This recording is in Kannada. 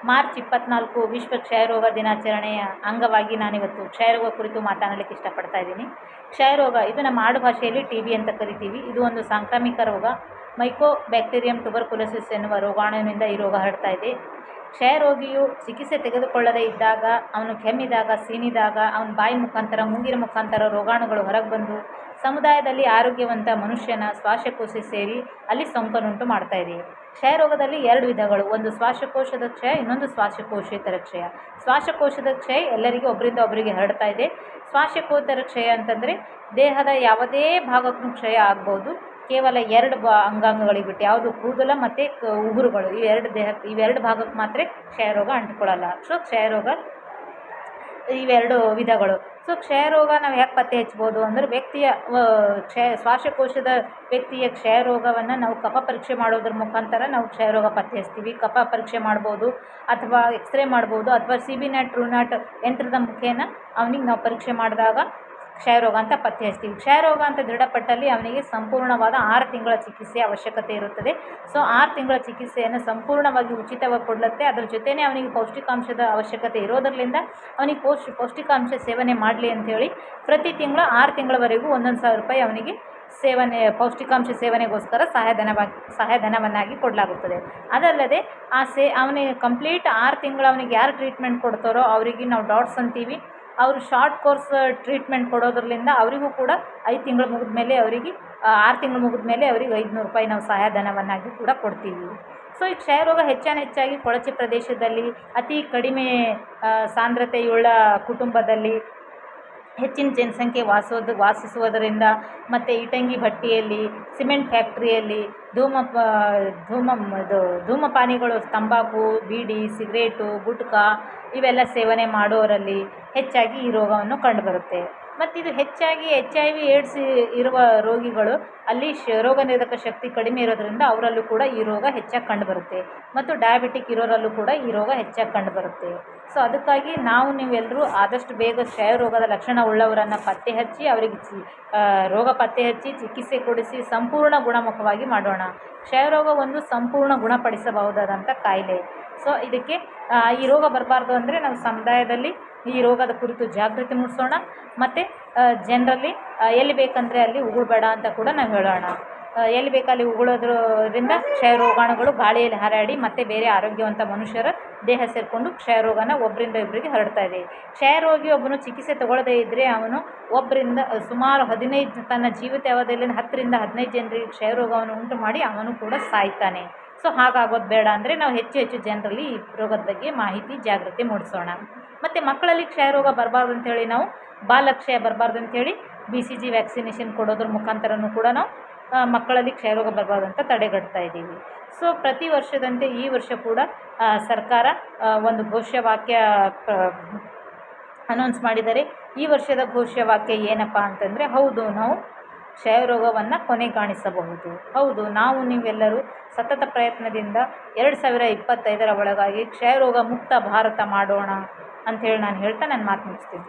ಮಾರ್ಚ್ 24 ವಿಶ್ವ ಕ್ಷಯರೋಗ ದಿನಾಚರಣೆಯ ಅಂಗವಾಗಿ ನಾನಿವತ್ತು ಕ್ಷಯರೋಗ ಕುರಿತು ಮಾತನಾಡಲಿಕ್ಕೆ ಇಷ್ಟಪಡ್ತಾ ಇದ್ದೀನಿ. ಕ್ಷಯರೋಗ ಇದು ನಮ್ಮ ಆಡುಭಾಷೆಯಲ್ಲಿ TB ಅಂತ ಕರಿತೀವಿ. ಇದು ಒಂದು ಸಾಂಕ್ರಾಮಿಕ ರೋಗ. ಮೈಕೋಬ್ಯಾಕ್ಟೀರಿಯಂ ಟ್ಯೂಬರ್ಕುಲೋಸಿಸ್ ಎನ್ನುವ ರೋಗಾಣುವಿನಿಂದ ಈ ರೋಗ ಹರಡ್ತಾ ಇದೆ. ಕ್ಷಯರೋಗಿಯು ಚಿಕಿತ್ಸೆ ತೆಗೆದುಕೊಳ್ಳದೇ ಇದ್ದಾಗ, ಅವನು ಕೆಮ್ಮಿದಾಗ, ಸೀನಿದಾಗ, ಅವನ ಬಾಯಿ ಮುಖಾಂತರ, ಮೂಗಿನ ಮುಖಾಂತರ ರೋಗಾಣುಗಳು ಹೊರಗೆ ಬಂದು ಸಮುದಾಯದಲ್ಲಿ ಆರೋಗ್ಯವಂತ ಮನುಷ್ಯನ ಶ್ವಾಸಕೋಶ ಸೇರಿ ಅಲ್ಲಿ ಸೋಂಕನ್ನುಂಟು ಮಾಡ್ತಾ ಇದೆ. ಕ್ಷಯರೋಗದಲ್ಲಿ 2 ವಿಧಗಳು, ಒಂದು ಶ್ವಾಸಕೋಶದ ಕ್ಷಯ, ಇನ್ನೊಂದು ಶ್ವಾಸಕೋಶೇತರ ಕ್ಷಯ. ಶ್ವಾಸಕೋಶದ ಕ್ಷಯ ಎಲ್ಲರಿಗೂ ಒಬ್ಬರಿಂದ ಒಬ್ಬರಿಗೆ ಹರಡ್ತಾ ಇದೆ. ಶ್ವಾಸಕೋಶೇತರ ಕ್ಷಯ ಅಂತಂದರೆ ದೇಹದ ಯಾವುದೇ ಭಾಗಕ್ಕೂ ಕ್ಷಯ ಆಗ್ಬೋದು, ಕೇವಲ 2 ಅಂಗಾಂಗಗಳಿಗೆ ಬಿಟ್ಟು, ಯಾವುದು ಕೂದಲ ಮತ್ತು ಉಗುರುಗಳು, ಇವೆರಡು ಭಾಗಕ್ಕೆ ಮಾತ್ರ ಕ್ಷಯರೋಗ ಅಂಟ್ಕೊಳ್ಳಲ್ಲ. ಸೊ ಕ್ಷಯರೋಗ ಇವೆರಡು ವಿಧಗಳು. ಸೊ ಕ್ಷಯರೋಗ ನಾವು ಯಾಕೆ ಪತ್ತೆ ಹಚ್ಬೋದು ಅಂದರೆ, ವ್ಯಕ್ತಿಯ ಶ್ವಾಸಕೋಶದ ವ್ಯಕ್ತಿಯ ಕ್ಷಯರೋಗವನ್ನು ನಾವು ಕಫ ಪರೀಕ್ಷೆ ಮಾಡೋದ್ರ ಮುಖಾಂತರ ನಾವು ಕ್ಷಯರೋಗ ಪತ್ತೆ ಹಚ್ತೀವಿ. ಕಫ ಪರೀಕ್ಷೆ ಮಾಡ್ಬೋದು, ಅಥವಾ ಎಕ್ಸ್ರೇ ಮಾಡ್ಬೋದು, ಅಥವಾ CB-NAT TrueNAT ಯಂತ್ರದ ಮುಖೇನ ಅವನಿಗೆ ನಾವು ಪರೀಕ್ಷೆ ಮಾಡಿದಾಗ ಕ್ಷಯರೋಗ ಅಂತ ಪತ್ತೆ ಹಚ್ತೀವಿ. ಕ್ಷಯರೋಗ ಅಂತ ದೃಢಪಟ್ಟಲ್ಲಿ ಅವನಿಗೆ ಸಂಪೂರ್ಣವಾದ 6 ತಿಂಗಳ ಚಿಕಿತ್ಸೆ ಅವಶ್ಯಕತೆ ಇರುತ್ತದೆ. ಸೊ 6 ತಿಂಗಳ ಚಿಕಿತ್ಸೆಯನ್ನು ಸಂಪೂರ್ಣವಾಗಿ ಉಚಿತವಾಗಿ ಕೊಡಲತ್ತೆ. ಅದರ ಜೊತೆಯೇ ಅವನಿಗೆ ಪೌಷ್ಟಿಕಾಂಶದ ಅವಶ್ಯಕತೆ ಇರೋದರಿಂದ ಅವನಿಗೆ ಪೌಷ್ಟಿಕಾಂಶ ಸೇವನೆ ಮಾಡಲಿ ಅಂಥೇಳಿ ಪ್ರತಿ ತಿಂಗಳು 6 ತಿಂಗಳವರೆಗೂ 1,000 ರೂಪಾಯಿ ಅವನಿಗೆ ಪೌಷ್ಟಿಕಾಂಶ ಸೇವನೆಗೋಸ್ಕರ ಸಹಾಯಧನವನ್ನಾಗಿ ಕೊಡಲಾಗುತ್ತದೆ. ಅದಲ್ಲದೆ ಅವನಿಗೆ ಕಂಪ್ಲೀಟ್ 6 ತಿಂಗಳು ಅವನಿಗೆ ಯಾರು ಟ್ರೀಟ್ಮೆಂಟ್ ಕೊಡ್ತಾರೋ ಅವರಿಗೆ ನಾವು ಡಾಟ್ಸ್ ಅಂತೀವಿ. ಅವರು ಶಾರ್ಟ್ ಕೋರ್ಸ್ ಟ್ರೀಟ್ಮೆಂಟ್ ಕೊಡೋದ್ರಿಂದ ಅವರಿಗೂ ಕೂಡ 5 ತಿಂಗಳು ಮುಗಿದ ಮೇಲೆ ಅವರಿಗೆ 6 ತಿಂಗಳು ಮುಗಿದ ಮೇಲೆ ಅವರಿಗೆ 500 ರೂಪಾಯಿ ನಾವು ಸಹಾಯಧನವನ್ನಾಗಿ ಕೂಡ ಕೊಡ್ತೀವಿ. ಸೊ ಈ ಕ್ಷಯರೋಗ ಹೆಚ್ಚಾಗಿ ಕೊಳಚೆ ಪ್ರದೇಶದಲ್ಲಿ, ಅತಿ ಕಡಿಮೆ ಸಾಂದ್ರತೆಯುಳ್ಳ ಕುಟುಂಬದಲ್ಲಿ, ಹೆಚ್ಚಿನ ಜನಸಂಖ್ಯೆ ವಾಸಿಸುವುದರಿಂದ, ಮತ್ತು ಇಟಂಗಿ ಭಟ್ಟಿಯಲ್ಲಿ, ಸಿಮೆಂಟ್ ಫ್ಯಾಕ್ಟ್ರಿಯಲ್ಲಿ, ಧೂಮಪಾನಿಗಳು ತಂಬಾಕು, ಬೀಡಿ, ಸಿಗರೇಟು, ಗುಟ್ಕಾ ಇವೆಲ್ಲ ಸೇವನೆ ಮಾಡೋರಲ್ಲಿ ಹೆಚ್ಚಾಗಿ ಈ ರೋಗವನ್ನು ಕಂಡುಬರುತ್ತೆ. ಮತ್ತು ಇದು ಹೆಚ್ಚಾಗಿ HIV AIDS ಇರುವ ರೋಗಿಗಳು ಅಲ್ಲಿ ರೋಗ ನಿರೋಧಕ ಶಕ್ತಿ ಕಡಿಮೆ ಇರೋದರಿಂದ ಅವರಲ್ಲೂ ಕೂಡ ಈ ರೋಗ ಹೆಚ್ಚಾಗಿ ಕಂಡುಬರುತ್ತೆ. ಮತ್ತು ಡಯಾಬಿಟಿಕ್ ಇರೋರಲ್ಲೂ ಕೂಡ ಈ ರೋಗ ಹೆಚ್ಚಾಗಿ ಕಂಡುಬರುತ್ತೆ. ಸೊ ಅದಕ್ಕಾಗಿ ನೀವೆಲ್ಲರೂ ಆದಷ್ಟು ಬೇಗ ಕ್ಷಯರೋಗದ ಲಕ್ಷಣ ಉಳ್ಳವರನ್ನು ಪತ್ತೆ ಹಚ್ಚಿ, ಅವರಿಗೆ ರೋಗ ಪತ್ತೆ ಹಚ್ಚಿ ಚಿಕಿತ್ಸೆ ಕೊಡಿಸಿ ಸಂಪೂರ್ಣ ಗುಣಮುಖವಾಗಿ ಮಾಡೋಣ. ಕ್ಷಯರೋಗ ಒಂದು ಸಂಪೂರ್ಣ ಗುಣಪಡಿಸಬಹುದಾದಂಥ ಕಾಯಿಲೆ. ಸೊ ಇದಕ್ಕೆ ಈ ರೋಗ ಬರಬಾರ್ದು ಅಂದರೆ ನಾವು ಸಮುದಾಯದಲ್ಲಿ ಈ ರೋಗದ ಕುರಿತು ಜಾಗೃತಿ ಮೂಡಿಸೋಣ. ಮತ್ತು ಜನರಲ್ಲಿ ಎಲ್ಲಿ ಬೇಕಂದರೆ ಅಲ್ಲಿ ಉಗುಳಬೇಡ ಅಂತ ಕೂಡ ನಾವು ಹೇಳೋಣ. ಎಲ್ಲಿ ಬೇಕಲ್ಲಿ ಉಗುಳೋದ್ರಿಂದ ಕ್ಷಯರೋಗಾಣುಗಳು ಗಾಳಿಯಲ್ಲಿ ಹಾರಾಡಿ ಮತ್ತೆ ಬೇರೆ ಆರೋಗ್ಯವಂತ ಮನುಷ್ಯರ ದೇಹ ಸೇರಿಕೊಂಡು ಕ್ಷಯರೋಗನ ಒಬ್ಬರಿಂದ ಇಬ್ಬರಿಗೆ ಹರಡ್ತಾ ಇದೆ. ಕ್ಷಯರೋಗಿ ಒಬ್ಬನು ಚಿಕಿತ್ಸೆ ತಗೊಳ್ಳದೇ ಇದ್ದರೆ ಅವನು ಒಬ್ಬರಿಂದ ಸುಮಾರು 15 ತನ್ನ ಜೀವಿತಾವಧಿಯಲ್ಲಿ 10 ರಿಂದ 15 ಜನರಿಗೆ ಕ್ಷಯರೋಗವನ್ನು ಉಂಟು ಮಾಡಿ ಅವನು ಕೂಡ ಸಾಯ್ತಾನೆ. ಸೊ ಹಾಗಾಗೋದು ಬೇಡ ಅಂದರೆ ನಾವು ಹೆಚ್ಚು ಜನರಲ್ಲಿ ಈ ರೋಗದ ಬಗ್ಗೆ ಮಾಹಿತಿ ಜಾಗೃತಿ ಮೂಡಿಸೋಣ. ಮತ್ತು ಮಕ್ಕಳಲ್ಲಿ ಕ್ಷಯರೋಗ ಬರಬಾರ್ದು ಅಂಥೇಳಿ ನಾವು ಬಾಲಕ್ಷಯ ಬರಬಾರ್ದು ಅಂಥೇಳಿ BCG ವ್ಯಾಕ್ಸಿನೇಷನ್ ಕೊಡೋದ್ರ ಮುಖಾಂತರನೂ ಕೂಡ ನಾವು ಮಕ್ಕಳಲ್ಲಿ ಕ್ಷಯರೋಗ ಬರಬಾರ್ದು ಅಂತ ತಡೆಗಟ್ತಾ ಇದ್ದೀವಿ. ಸೊ ಪ್ರತಿ ವರ್ಷದಂತೆ ಈ ವರ್ಷ ಕೂಡ ಸರ್ಕಾರ ಒಂದು ಘೋಷವಾಕ್ಯ ಅನೌನ್ಸ್ ಮಾಡಿದ್ದಾರೆ. ಈ ವರ್ಷದ ಘೋಷವಾಕ್ಯ ಏನಪ್ಪ ಅಂತಂದರೆ, ಹೌದು ನಾವು ಕ್ಷಯರೋಗವನ್ನು ಕೊನೆಗಾಣಿಸಬಹುದು. ಹೌದು, ನೀವೆಲ್ಲರೂ ಸತತ ಪ್ರಯತ್ನದಿಂದ 2025ರ ಒಳಗಾಗಿ ಕ್ಷಯರೋಗ ಮುಕ್ತ ಭಾರತ ಮಾಡೋಣ ಅಂಥೇಳಿ ನಾನು ಹೇಳ್ತಾ ನನ್ನ ಮಾತು ಮುಗಿಸ್ತೀನಿ.